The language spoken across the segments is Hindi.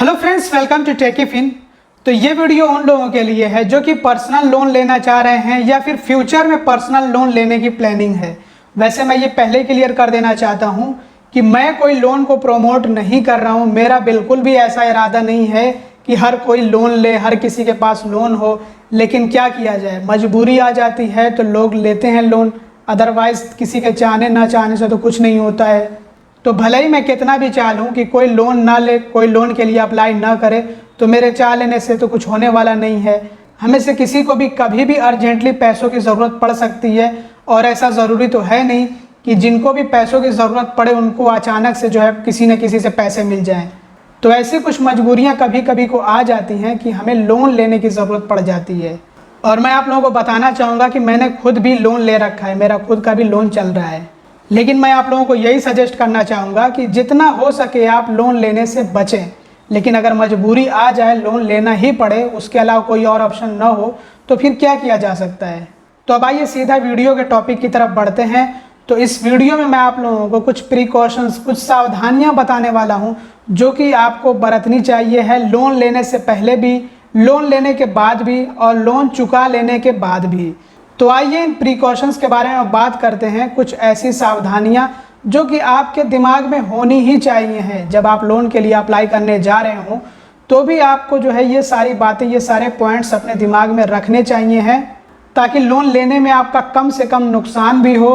Hello friends, welcome to Techifin. तो ये वीडियो उन लोगों के लिए है जो कि पर्सनल लोन लेना चाह रहे हैं या फिर फ्यूचर में पर्सनल लोन लेने की प्लानिंग है। वैसे मैं ये पहले क्लियर कर देना चाहता हूँ कि मैं कोई लोन को प्रमोट नहीं कर रहा हूँ। मेरा बिल्कुल भी ऐसा इरादा नहीं है कि हर कोई लोन ले, हर किसी के पास लोन हो। लेकिन क्या किया जाए, मजबूरी आ जाती है तो लोग लेते हैं लोन। अदरवाइज़ किसी के चाहने ना चाहने से तो कुछ नहीं होता है। तो भले ही मैं कितना भी चाह लूँ कि कोई लोन ना ले, कोई लोन के लिए अप्लाई ना करे, तो मेरे चाह लेने से तो कुछ होने वाला नहीं है। हमें से किसी को भी कभी भी अर्जेंटली पैसों की ज़रूरत पड़ सकती है, और ऐसा ज़रूरी तो है नहीं कि जिनको भी पैसों की ज़रूरत पड़े उनको अचानक से जो है किसी न किसी से पैसे मिल जाएं। तो ऐसी कुछ मजबूरियां कभी कभी को आ जाती हैं कि हमें लोन लेने की ज़रूरत पड़ जाती है। और मैं आप लोगों को बताना चाहूँगा कि मैंने खुद भी लोन ले रखा है, मेरा खुद का भी लोन चल रहा है। लेकिन मैं आप लोगों को यही सजेस्ट करना चाहूँगा कि जितना हो सके आप लोन लेने से बचें। लेकिन अगर मजबूरी आ जाए, लोन लेना ही पड़े, उसके अलावा कोई और ऑप्शन ना हो, तो फिर क्या किया जा सकता है। तो अब आइए सीधा वीडियो के टॉपिक की तरफ बढ़ते हैं। तो इस वीडियो में मैं आप लोगों को कुछ प्रिकॉशंस, कुछ सावधानियाँ बताने वाला हूँ जो कि आपको बरतनी चाहिए है लोन लेने से पहले भी, लोन लेने के बाद भी और लोन चुका लेने के बाद भी। तो आइए इन प्रिकॉशंस के बारे में बात करते हैं। कुछ ऐसी सावधानियां जो कि आपके दिमाग में होनी ही चाहिए हैं जब आप लोन के लिए अप्लाई करने जा रहे हों। तो भी आपको जो है ये सारी बातें, ये सारे पॉइंट्स अपने दिमाग में रखने चाहिए हैं, ताकि लोन लेने में आपका कम से कम नुकसान भी हो।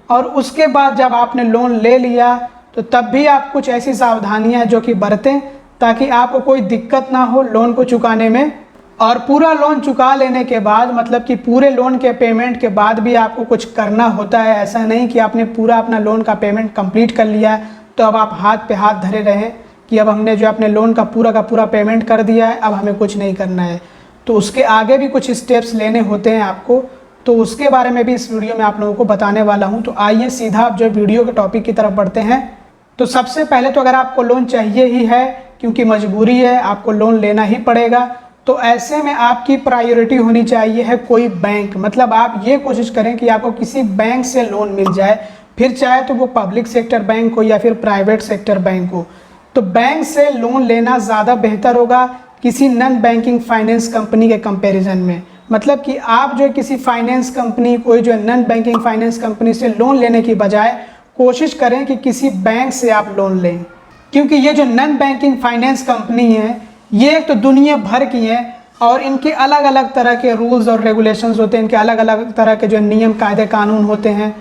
और उसके बाद जब आपने लोन ले लिया तो तब भी आप कुछ ऐसी सावधानियाँ जो कि बरतें ताकि आपको कोई दिक्कत ना हो लोन को चुकाने में। और पूरा लोन चुका लेने के बाद, मतलब कि पूरे लोन के पेमेंट के बाद भी आपको कुछ करना होता है। ऐसा नहीं कि आपने पूरा अपना लोन का पेमेंट कंप्लीट कर लिया है तो अब आप हाथ पे हाथ धरे रहें कि अब हमने जो अपने लोन का पूरा पेमेंट कर दिया है, अब हमें कुछ नहीं करना है। तो उसके आगे भी कुछ स्टेप्स लेने होते हैं आपको, तो उसके बारे में भी इस वीडियो में आप लोगों को बताने वाला हूँ। तो आइए सीधा आप जो वीडियो के टॉपिक की तरफ बढ़ते हैं। तो सबसे पहले तो अगर आपको लोन चाहिए ही है, क्योंकि मजबूरी है, आपको लोन लेना ही पड़ेगा, तो ऐसे में आपकी प्रायोरिटी होनी चाहिए है कोई बैंक। मतलब आप ये कोशिश करें कि आपको किसी बैंक से लोन मिल जाए, फिर चाहे तो वो पब्लिक सेक्टर बैंक हो या फिर प्राइवेट सेक्टर बैंक हो। तो बैंक से लोन लेना ज़्यादा बेहतर होगा किसी नॉन बैंकिंग फाइनेंस कंपनी के कंपैरिजन में। मतलब कि आप जो किसी फाइनेंस कंपनी, कोई जो नॉन बैंकिंग फाइनेंस कंपनी से लोन लेने की बजाय कोशिश करें कि किसी बैंक से आप लोन लें। क्योंकि ये जो नॉन बैंकिंग फाइनेंस कंपनी है, ये एक तो दुनिया भर की हैं और इनके अलग अलग तरह के रूल्स और रेगुलेशंस होते हैं, इनके अलग अलग तरह के जो नियम कायदे कानून होते हैं।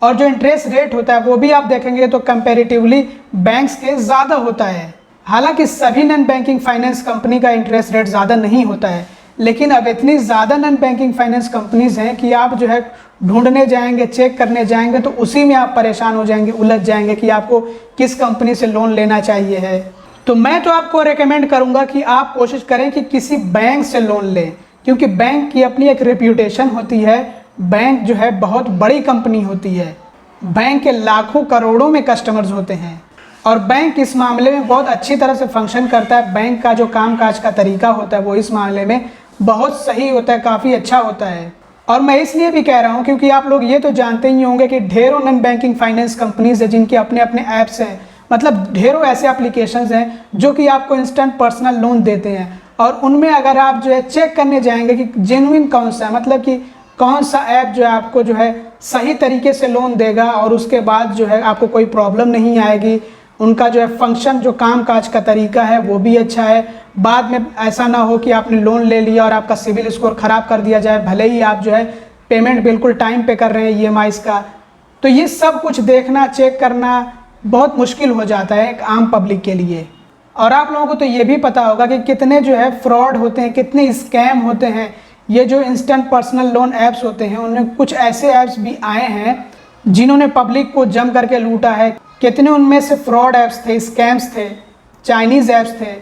और जो इंटरेस्ट रेट होता है वो भी आप देखेंगे तो कंपैरेटिवली बैंक्स के ज़्यादा होता है। हालांकि सभी नॉन बैंकिंग फाइनेंस कंपनी का इंटरेस्ट रेट ज़्यादा नहीं होता है, लेकिन अब इतनी ज़्यादा नॉन बैंकिंग फाइनेंस कंपनीज हैं कि आप जो है ढूंढने जाएंगे, चेक करने जाएंगे तो उसी में आप परेशान हो जाएंगे, उलझ जाएंगे कि आपको किस कंपनी से लोन लेना चाहिए है। तो मैं तो आपको रेकमेंड करूंगा कि आप कोशिश करें कि किसी बैंक से लोन लें, क्योंकि बैंक की अपनी एक रेप्यूटेशन होती है। बैंक जो है बहुत बड़ी कंपनी होती है, बैंक के लाखों करोड़ों में कस्टमर्स होते हैं और बैंक इस मामले में बहुत अच्छी तरह से फंक्शन करता है। बैंक का जो कामकाज का तरीका होता है वो इस मामले में बहुत सही होता है, काफ़ी अच्छा होता है। और मैं इसलिए भी कह रहा हूँ क्योंकि आप लोग ये तो जानते ही होंगे कि ढेरों नॉन बैंकिंग फाइनेंस कंपनीज है जिनके अपने अपने ऐप्स हैं। मतलब ढेरों ऐसे एप्लीकेशंस हैं जो कि आपको इंस्टेंट पर्सनल लोन देते हैं। और उनमें अगर आप जो है चेक करने जाएंगे कि जेन्युइन कौन सा है, मतलब कि कौन सा ऐप जो है आपको जो है सही तरीके से लोन देगा और उसके बाद जो है आपको कोई प्रॉब्लम नहीं आएगी, उनका जो है फंक्शन, जो काम काज का तरीका है वो भी अच्छा है। बाद में ऐसा ना हो कि आपने लोन ले लिया और आपका सिविल स्कोर ख़राब कर दिया जाए, भले ही आप जो है पेमेंट बिल्कुल टाइम पे कर रहे हैं EMIs का। तो ये सब कुछ देखना, चेक करना बहुत मुश्किल हो जाता है एक आम पब्लिक के लिए। और आप लोगों को तो ये भी पता होगा कि कितने जो है फ्रॉड होते हैं, कितने स्कैम होते हैं। ये जो इंस्टेंट पर्सनल लोन ऐप्स होते हैं उनमें कुछ ऐसे ऐप्स भी आए हैं जिन्होंने पब्लिक को जम करके लूटा है। कितने उनमें से फ्रॉड ऐप्स थे, स्कैम्स थे, चाइनीज़ ऐप्स थे,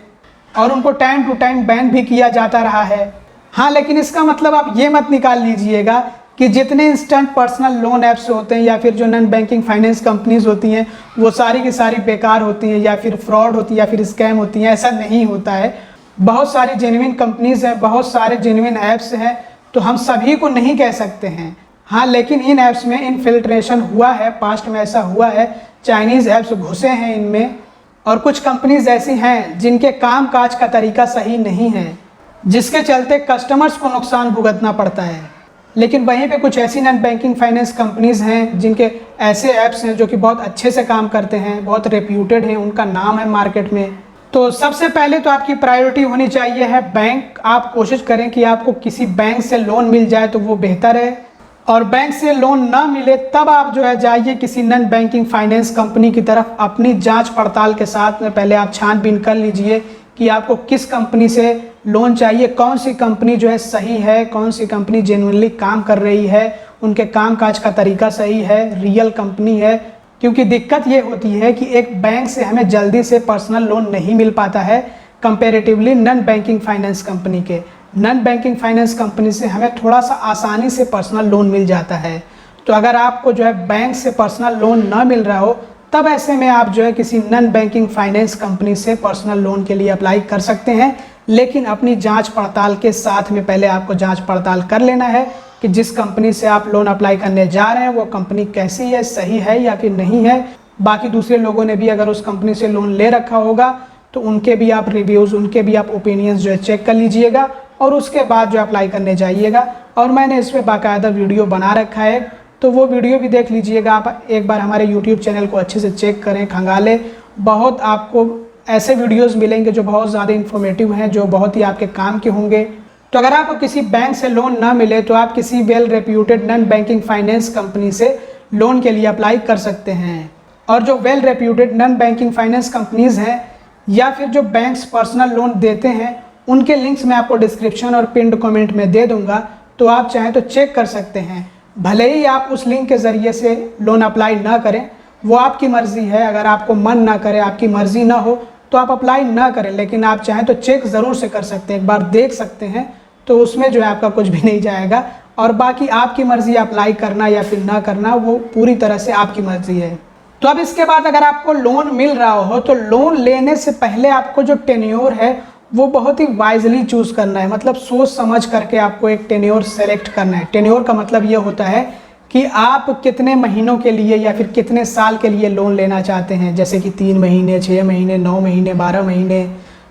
और उनको टाइम टू टाइम बैन भी किया जाता रहा है। हाँ, लेकिन इसका मतलब आप ये मत निकाल लीजिएगा कि जितने इंस्टेंट पर्सनल लोन ऐप्स होते हैं या फिर जो नॉन बैंकिंग फाइनेंस कंपनीज होती हैं वो सारी की सारी बेकार होती हैं या फिर फ्रॉड होती है या फिर स्कैम होती हैं। ऐसा नहीं होता है। बहुत सारी जेन्युइन कंपनीज हैं, बहुत सारे जेन्युइन ऐप्स हैं, तो हम सभी को नहीं कह सकते हैं। हाँ, लेकिन इन ऐप्स में इनफिल्ट्रेशन हुआ है, पास्ट में ऐसा हुआ है, चाइनीज़ ऐप्स घुसे हैं इनमें और कुछ कंपनीज ऐसी हैं जिनके काम काज का तरीका सही नहीं है, जिसके चलते कस्टमर्स को नुकसान भुगतना पड़ता है। लेकिन वहीं पे कुछ ऐसी नॉन बैंकिंग फाइनेंस कंपनीज हैं जिनके ऐसे ऐप्स हैं जो कि बहुत अच्छे से काम करते हैं, बहुत रेप्यूटेड हैं, उनका नाम है मार्केट में। तो सबसे पहले तो आपकी प्रायोरिटी होनी चाहिए है बैंक। आप कोशिश करें कि आपको किसी बैंक से लोन मिल जाए तो वो बेहतर है, और बैंक से लोन ना मिले तब आप जो है जाइए किसी नॉन बैंकिंग फाइनेंस कंपनी की तरफ। अपनी जांच पड़ताल के साथ में पहले आप छानबीन कर लीजिए कि आपको किस कंपनी से लोन चाहिए, कौन सी कंपनी जो है सही है, कौन सी कंपनी जेन्युइनली काम कर रही है, उनके काम काज का तरीका सही है, रियल कंपनी है। क्योंकि दिक्कत ये होती है कि एक बैंक से हमें जल्दी से पर्सनल लोन नहीं मिल पाता है comparatively non banking finance company के। नॉन बैंकिंग फाइनेंस कंपनी से हमें थोड़ा सा आसानी से पर्सनल लोन मिल जाता है। तो अगर आपको जो है बैंक से पर्सनल लोन ना मिल रहा हो तब ऐसे में आप जो है किसी नॉन बैंकिंग फाइनेंस कंपनी से पर्सनल लोन के लिए अप्लाई कर सकते हैं। लेकिन अपनी जांच पड़ताल के साथ में पहले आपको जांच पड़ताल कर लेना है कि जिस कंपनी से आप लोन अप्लाई करने जा रहे हैं वो कंपनी कैसी है, सही है या फिर नहीं है। बाकी दूसरे लोगों ने भी अगर उस कंपनी से लोन ले रखा होगा तो उनके भी आप रिव्यूज़, उनके भी आप ओपिनियंस जो है चेक कर लीजिएगा और उसके बाद जो अप्लाई करने जाइएगा। और मैंने इस पर बाकायदा वीडियो बना रखा है, तो वो वीडियो भी देख लीजिएगा। आप एक बार हमारे यूट्यूब चैनल को अच्छे से चेक करें, खंगालें। बहुत आपको ऐसे वीडियोस मिलेंगे जो बहुत ज़्यादा इन्फॉर्मेटिव हैं, जो बहुत ही आपके काम के होंगे। तो अगर आपको किसी बैंक से लोन ना मिले तो आप किसी well reputed non banking finance company से लोन के लिए अप्लाई कर सकते हैं। और जो well reputed non banking finance companies हैं या फिर जो बैंक्स पर्सनल लोन देते हैं, उनके लिंक्स मैं आपको डिस्क्रिप्शन और पिन्ड कमेंट में दे दूंगा, तो आप चाहें तो चेक कर सकते हैं। भले ही आप उस लिंक के ज़रिए से लोन अप्लाई ना करें, वो आपकी मर्ज़ी है। अगर आपको मन ना करे, आपकी मर्ज़ी ना हो तो आप अप्लाई ना करें, लेकिन आप चाहें तो चेक ज़रूर से कर सकते हैं, एक बार देख सकते हैं। तो उसमें जो है आपका कुछ भी नहीं जाएगा। और बाकी आपकी मर्ज़ी अप्लाई करना या फिर ना करना, वो पूरी तरह से आपकी मर्ज़ी है। तो अब इसके बाद अगर आपको लोन मिल रहा हो तो लोन लेने से पहले आपको जो टेन्योर है वो बहुत ही वाइजली चूज़ करना है। मतलब सोच समझ करके आपको एक टेन्योर सेलेक्ट करना है। टेन्योर का मतलब ये होता है कि आप कितने महीनों के लिए या फिर कितने साल के लिए लोन लेना चाहते हैं, जैसे कि 3 महीने, 6 महीने, 9 महीने, 12 महीने।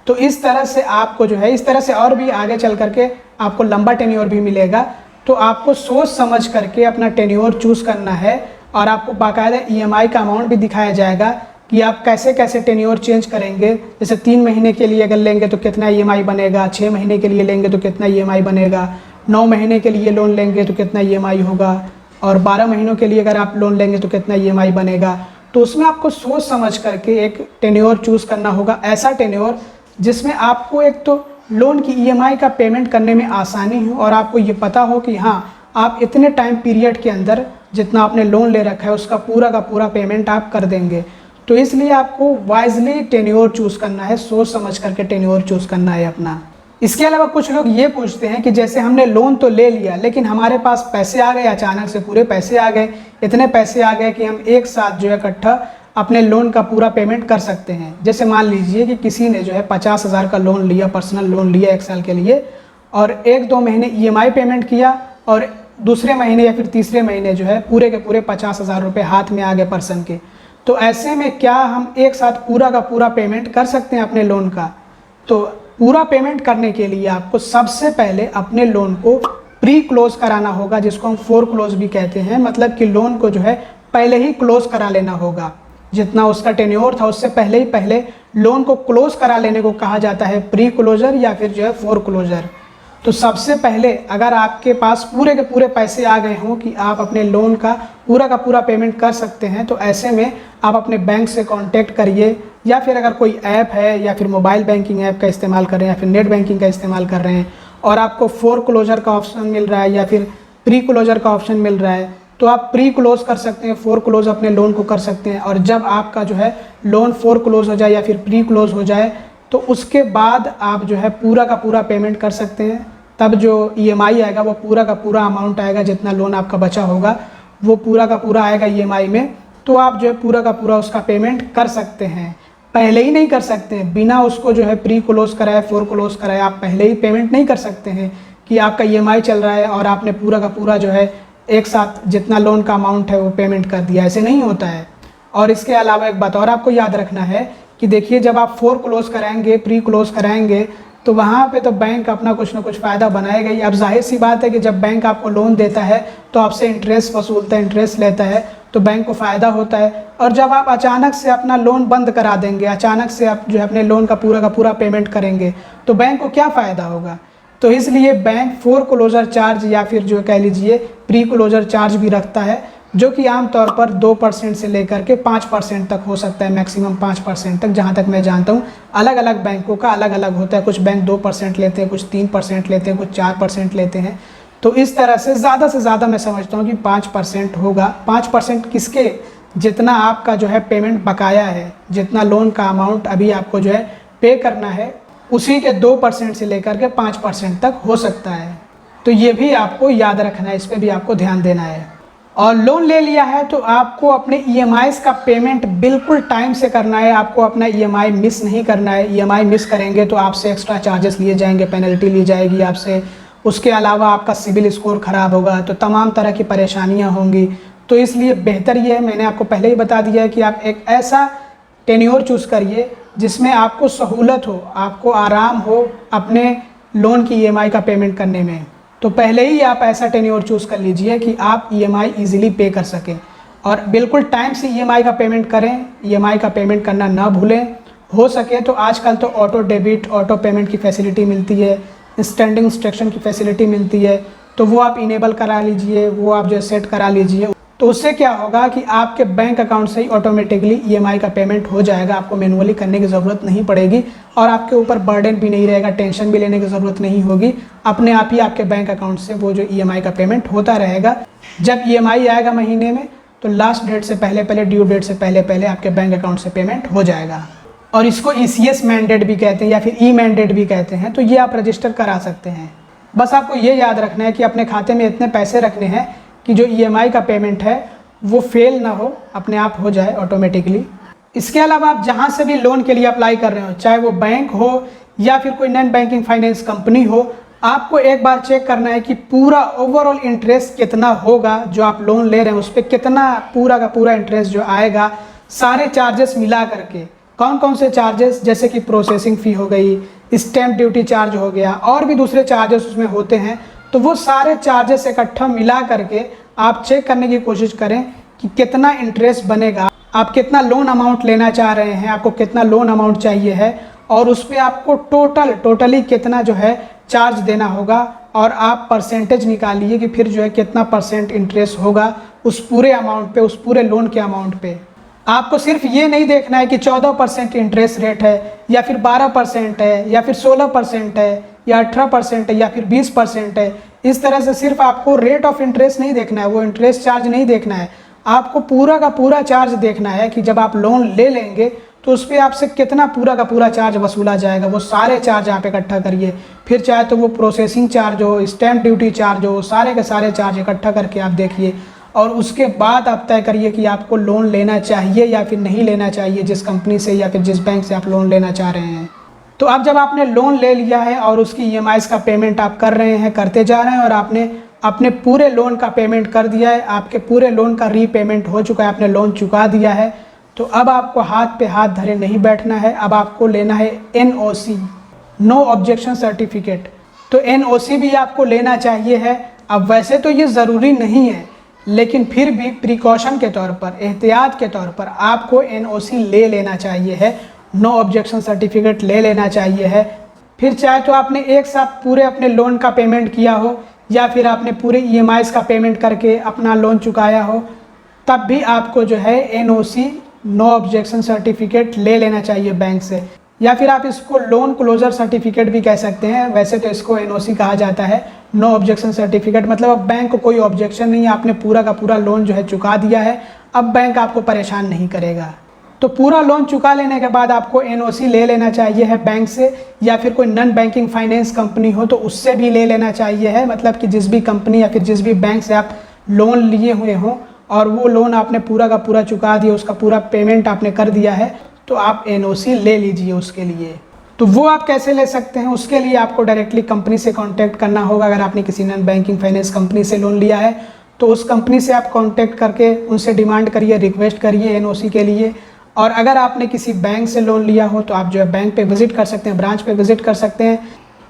तो इस तरह से आपको जो है, इस तरह से और भी आगे चल करके आपको लंबा टेन्योर भी मिलेगा। तो आपको सोच समझ करके अपना टेन्योर चूज़ करना है और आपको बाकायदा EMI का अमाउंट भी दिखाया जाएगा कि आप कैसे कैसे टेन्योर चेंज करेंगे। जैसे 3 महीने के लिए अगर लेंगे तो कितना EMI बनेगा, 6 महीने के लिए लेंगे तो कितना EMI बनेगा, 9 महीने के लिए लोन लेंगे तो कितना EMI होगा, और 12 महीनों के लिए अगर आप लोन लेंगे तो कितना EMI बनेगा। तो उसमें आपको सोच समझ करके एक टेन्योर चूज़ करना होगा, ऐसा टेन्योर जिसमें आपको एक तो लोन की EMI का पेमेंट करने में आसानी हो और आपको ये पता हो कि हाँ, आप इतने टाइम पीरियड के अंदर जितना आपने लोन ले रखा है उसका पूरा का पूरा पेमेंट आप कर देंगे। तो इसलिए आपको वाइजली टेन्योर चूज़ करना है, सोच समझ करके टेन्योर चूज़ करना है अपना। इसके अलावा कुछ लोग ये पूछते हैं कि जैसे हमने लोन तो ले लिया लेकिन हमारे पास पैसे आ गए, अचानक से पूरे पैसे आ गए, इतने पैसे आ गए कि हम एक साथ जो है इकट्ठा अपने लोन का पूरा पेमेंट कर सकते हैं। जैसे मान लीजिए कि किसी ने जो है 50,000 का लोन लिया, पर्सनल लोन लिया 1 साल के लिए, और 1-2 महीने EMI पेमेंट किया और दूसरे महीने या फिर तीसरे महीने जो है पूरे के पूरे 50,000 रुपये हाथ में आ गए पर्सन के। तो ऐसे में क्या हम एक साथ पूरा का पूरा पेमेंट कर सकते हैं अपने लोन का? तो पूरा पेमेंट करने के लिए आपको सबसे पहले अपने लोन को प्री क्लोज कराना होगा, जिसको हम फोर क्लोज भी कहते हैं। मतलब कि लोन को जो है पहले ही क्लोज करा लेना होगा, जितना उसका टेन्योर था उससे पहले ही पहले लोन को क्लोज करा लेने को कहा जाता है प्री क्लोजर या फिर जो है फोर क्लोजर। तो सबसे पहले अगर आपके पास पूरे के पूरे पैसे आ गए हों कि आप अपने लोन का पूरा पेमेंट कर सकते हैं, तो ऐसे में आप अपने बैंक से कांटेक्ट करिए, या फिर अगर कोई ऐप है या फिर मोबाइल बैंकिंग ऐप का इस्तेमाल कर रहे हैं या फिर नेट बैंकिंग का इस्तेमाल कर रहे हैं और आपको फोर क्लोजर का ऑप्शन मिल रहा है या फिर प्री क्लोजर का ऑप्शन मिल रहा है, तो आप प्री क्लोज कर सकते हैं, फोर क्लोज अपने लोन को कर सकते हैं। और जब आपका जो है लोन फोर क्लोज हो जाए या फिर प्री क्लोज हो जाए तो उसके बाद आप जो है पूरा का पूरा पेमेंट कर सकते हैं। तब जो EMI आएगा वो पूरा का पूरा अमाउंट आएगा, जितना लोन आपका बचा होगा वो पूरा का पूरा आएगा EMI में। तो आप जो है पूरा का पूरा उसका पेमेंट कर सकते हैं। पहले ही नहीं कर सकते हैं, बिना उसको जो है प्री क्लोज कराए फोर क्लोज कराए आप पहले ही पेमेंट नहीं कर सकते हैं कि आपका EMI चल रहा है और आपने पूरा का पूरा जो है एक साथ जितना लोन का अमाउंट है वो पेमेंट कर दिया। ऐसे नहीं होता है। और इसके अलावा एक बात और आपको याद रखना है कि देखिए जब आप फोर क्लोज कराएंगे, प्री क्लोज कराएंगे, तो वहाँ पे तो बैंक अपना कुछ ना कुछ फ़ायदा बनाएगा ही। अब जाहिर सी बात है कि जब बैंक आपको लोन देता है तो आपसे इंटरेस्ट वसूलता है, इंटरेस्ट लेता है, तो बैंक को फ़ायदा होता है। और जब आप अचानक से अपना लोन बंद करा देंगे, अचानक से आप जो है अपने लोन का पूरा पेमेंट करेंगे, तो बैंक को क्या फ़ायदा होगा। तो इसलिए बैंक फोर क्लोजर चार्ज या फिर जो कह लीजिए प्री क्लोजर चार्ज भी रखता है, जो कि आमतौर पर 2% से लेकर के 5% तक हो सकता है, मैक्सिमम 5% तक, जहाँ तक मैं जानता हूँ। अलग अलग बैंकों का अलग अलग होता है, कुछ बैंक 2% लेते हैं, कुछ 3% लेते हैं, कुछ 4% लेते हैं। तो इस तरह से ज़्यादा मैं समझता हूँ कि 5% होगा। 5% किसके, जितना आपका जो है पेमेंट बकाया है, जितना लोन का अमाउंट अभी आपको जो है पे करना है, उसी के 2% से लेकर के 5% तक हो सकता है। तो ये भी आपको याद रखना है, इस पर भी आपको ध्यान देना है। और लोन ले लिया है तो आपको अपने EMIs का पेमेंट बिल्कुल टाइम से करना है। आपको अपना EMI मिस नहीं करना है। EMI मिस करेंगे तो आपसे एक्स्ट्रा चार्जेस लिए जाएंगे, पेनल्टी ली जाएगी आपसे। उसके अलावा आपका सिबिल स्कोर ख़राब होगा, तो तमाम तरह की परेशानियां होंगी। तो इसलिए बेहतर ये है, मैंने आपको पहले ही बता दिया है कि आप एक ऐसा टेन्योर चूज़ करिए जिसमें आपको सहूलत हो, आपको आराम हो अपने लोन की EMI का पेमेंट करने में। तो पहले ही आप ऐसा टेन्योर चूज़ कर लीजिए कि आप EMI ईजिली पे कर सकें, और बिल्कुल टाइम से EMI का पेमेंट करें। EMI का पेमेंट करना ना भूलें। हो सके तो आजकल तो ऑटो डेबिट, ऑटो पेमेंट की फैसिलिटी मिलती है, स्टैंडिंग इंस्ट्रक्शन की फैसिलिटी मिलती है, तो वो आप इनेबल करा लीजिए, वो आप जो सेट करा लीजिए। तो उससे क्या होगा कि आपके बैंक अकाउंट से ही ऑटोमेटिकली EMI का पेमेंट हो जाएगा, आपको मैनुअली करने की ज़रूरत नहीं पड़ेगी, और आपके ऊपर बर्डन भी नहीं रहेगा, टेंशन भी लेने की ज़रूरत नहीं होगी। अपने आप ही आपके बैंक अकाउंट से वो जो EMI का पेमेंट होता रहेगा। जब EMI आएगा महीने में, तो लास्ट डेट से पहले, ड्यू डेट से पहले आपके बैंक अकाउंट से पेमेंट हो जाएगा। और इसको ECS मैंडेट भी कहते हैं या फिर मैंडेट भी कहते हैं। तो ये आप रजिस्टर करा सकते हैं। बस आपको ये याद रखना है कि अपने खाते में इतने पैसे रखने हैं कि जो EMI का पेमेंट है वो फेल ना हो, अपने आप हो जाए ऑटोमेटिकली। इसके अलावा आप जहाँ से भी लोन के लिए अप्लाई कर रहे हो, चाहे वो बैंक हो या फिर कोई नॉन बैंकिंग फाइनेंस कंपनी हो, आपको एक बार चेक करना है कि पूरा ओवरऑल इंटरेस्ट कितना होगा। जो आप लोन ले रहे हैं उस पर कितना पूरा का पूरा इंटरेस्ट जो आएगा, सारे चार्जेस मिला करके। कौन कौन से चार्जेस, जैसे कि प्रोसेसिंग फ़ी हो गई, स्टैम्प ड्यूटी चार्ज हो गया, और भी दूसरे चार्जेस उसमें होते हैं। तो वो सारे चार्जेस इकट्ठा मिला करके आप चेक करने की कोशिश करें कि कितना इंटरेस्ट बनेगा, आप कितना लोन अमाउंट लेना चाह रहे हैं, आपको कितना लोन अमाउंट चाहिए है, और उस पर आपको टोटली कितना जो है चार्ज देना होगा। और आप परसेंटेज निकालिए कि फिर जो है कितना परसेंट इंटरेस्ट होगा उस पूरे अमाउंट पे, उस पूरे लोन के अमाउंट पे। आपको सिर्फ ये नहीं देखना है कि 14% इंटरेस्ट रेट है, या फिर 12% है, या फिर 16% है, या 18% है, या फिर 20% है। इस तरह से सिर्फ आपको रेट ऑफ इंटरेस्ट नहीं देखना है, वो इंटरेस्ट चार्ज नहीं देखना है। आपको पूरा का पूरा चार्ज देखना है कि जब आप लोन ले लेंगे तो उस पर आपसे कितना पूरा का पूरा चार्ज वसूला जाएगा। वो सारे चार्ज आप इकट्ठा करिए। फिर चाहे तो वो प्रोसेसिंग चार्ज हो, स्टैम्प ड्यूटी चार्ज हो, सारे के सारे चार्ज इकट्ठा करके आप देखिए, और उसके बाद आप तय करिए कि आपको लोन लेना चाहिए या फिर नहीं लेना चाहिए, जिस कंपनी से या फिर जिस बैंक से आप लोन लेना चाह रहे हैं। तो अब जब आपने लोन ले लिया है और उसकी EMIs का पेमेंट आप कर रहे हैं, करते जा रहे हैं, और आपने अपने पूरे लोन का पेमेंट कर दिया है, आपके पूरे लोन का रीपेमेंट हो चुका है, आपने लोन चुका दिया है, तो अब आपको हाथ पे हाथ धरे नहीं बैठना है। अब आपको लेना है NOC, नो ऑब्जेक्शन सर्टिफिकेट। तो NOC भी आपको लेना चाहिए है। अब वैसे तो ये ज़रूरी नहीं है, लेकिन फिर भी प्रिकॉशन के तौर पर, एहतियात के तौर पर आपको NOC ले लेना चाहिए है, नो ऑब्जेक्शन सर्टिफिकेट ले लेना चाहिए है। फिर चाहे तो आपने एक साथ पूरे अपने लोन का पेमेंट किया हो, या फिर आपने पूरे EMIs का पेमेंट करके अपना लोन चुकाया हो, तब भी आपको जो है NOC, नो ऑब्जेक्शन सर्टिफिकेट ले लेना चाहिए बैंक से। या फिर आप इसको लोन क्लोजर सर्टिफिकेट भी कह सकते हैं। वैसे तो इसको NOC कहा जाता है, नो ऑब्जेक्शन सर्टिफिकेट। मतलब अब बैंक को कोई ऑब्जेक्शन नहीं है, आपने पूरा का पूरा लोन जो है चुका दिया है, अब बैंक आपको परेशान नहीं करेगा। तो पूरा लोन चुका लेने के बाद आपको NOC ले लेना चाहिए है बैंक से, या फिर कोई नॉन बैंकिंग फाइनेंस कंपनी हो तो उससे भी ले लेना चाहिए है। मतलब कि जिस भी कंपनी या फिर जिस भी बैंक से आप लोन लिए हुए हों और वो लोन आपने पूरा का पूरा चुका दिया, उसका पूरा पेमेंट आपने कर दिया है, तो आप NOC ले लीजिए उसके लिए। तो वो आप कैसे ले सकते हैं, उसके लिए आपको डायरेक्टली कंपनी से कांटेक्ट करना होगा। अगर आपने किसी नॉन बैंकिंग फाइनेंस कंपनी से लोन लिया है तो उस कंपनी से आप कांटेक्ट करके उनसे डिमांड करिए, रिक्वेस्ट करिए NOC के लिए। और अगर आपने किसी बैंक से लोन लिया हो तो आप जो है बैंक पे विजिट कर सकते हैं, ब्रांच पे विजिट कर सकते हैं,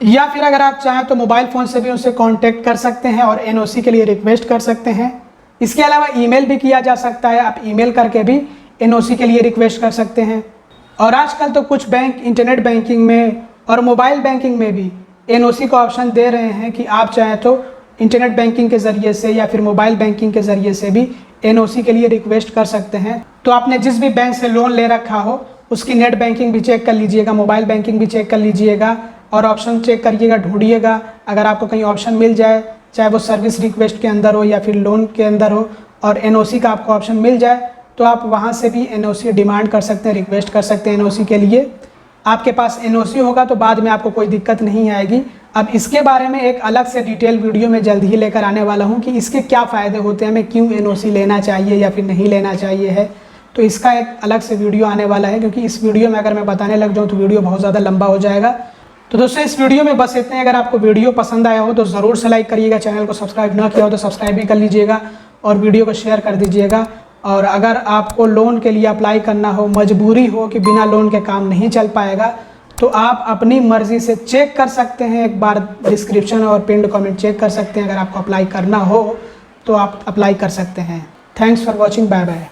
या फिर अगर आप चाहें तो मोबाइल फ़ोन से भी उनसे कांटेक्ट कर सकते हैं और एनओसी के लिए रिक्वेस्ट कर सकते हैं। इसके अलावा ईमेल भी किया जा सकता है, आप ईमेल करके भी एनओसी के लिए रिक्वेस्ट कर सकते हैं। और आजकल तो कुछ बैंक इंटरनेट बैंकिंग में और मोबाइल बैंकिंग में भी एनओसी का ऑप्शन दे रहे हैं कि आप चाहें तो इंटरनेट बैंकिंग के ज़रिए से या फिर मोबाइल बैंकिंग के ज़रिए से भी एनओसी के लिए रिक्वेस्ट कर सकते हैं। तो आपने जिस भी बैंक से लोन ले रखा हो उसकी नेट बैंकिंग भी चेक कर लीजिएगा, मोबाइल बैंकिंग भी चेक कर लीजिएगा और ऑप्शन चेक करिएगा, ढूंढिएगा। अगर आपको कहीं ऑप्शन मिल जाए, चाहे वो सर्विस रिक्वेस्ट के अंदर हो या फिर लोन के अंदर हो, और एनओसी का आपको ऑप्शन मिल जाए तो आप वहाँ से भी एनओसी डिमांड कर सकते हैं, रिक्वेस्ट कर सकते हैं एनओसी के लिए। आपके पास एनओसी होगा तो बाद में आपको कोई दिक्कत नहीं आएगी। अब इसके बारे में एक अलग से डिटेल वीडियो में जल्द ही लेकर आने वाला हूँ कि इसके क्या फ़ायदे होते हैं, हमें क्यों एनओसी लेना चाहिए या फिर नहीं लेना चाहिए है। तो इसका एक अलग से वीडियो आने वाला है, क्योंकि इस वीडियो में अगर मैं बताने लग जाऊँ तो वीडियो बहुत ज़्यादा लंबा हो जाएगा। तो दोस्तों इस वीडियो में बस इतने। अगर आपको वीडियो पसंद आया हो तो ज़रूर से लाइक करिएगा, चैनल को सब्सक्राइब ना किया हो तो सब्सक्राइब भी कर लीजिएगा और वीडियो को शेयर कर दीजिएगा। और अगर आपको लोन के लिए अप्लाई करना हो, मजबूरी हो कि बिना लोन के काम नहीं चल पाएगा, तो आप अपनी मर्ज़ी से चेक कर सकते हैं। एक बार डिस्क्रिप्शन और पिन्ड कमेंट चेक कर सकते हैं। अगर आपको अप्लाई करना हो तो आप अप्लाई कर सकते हैं। Thanks for watching, bye bye.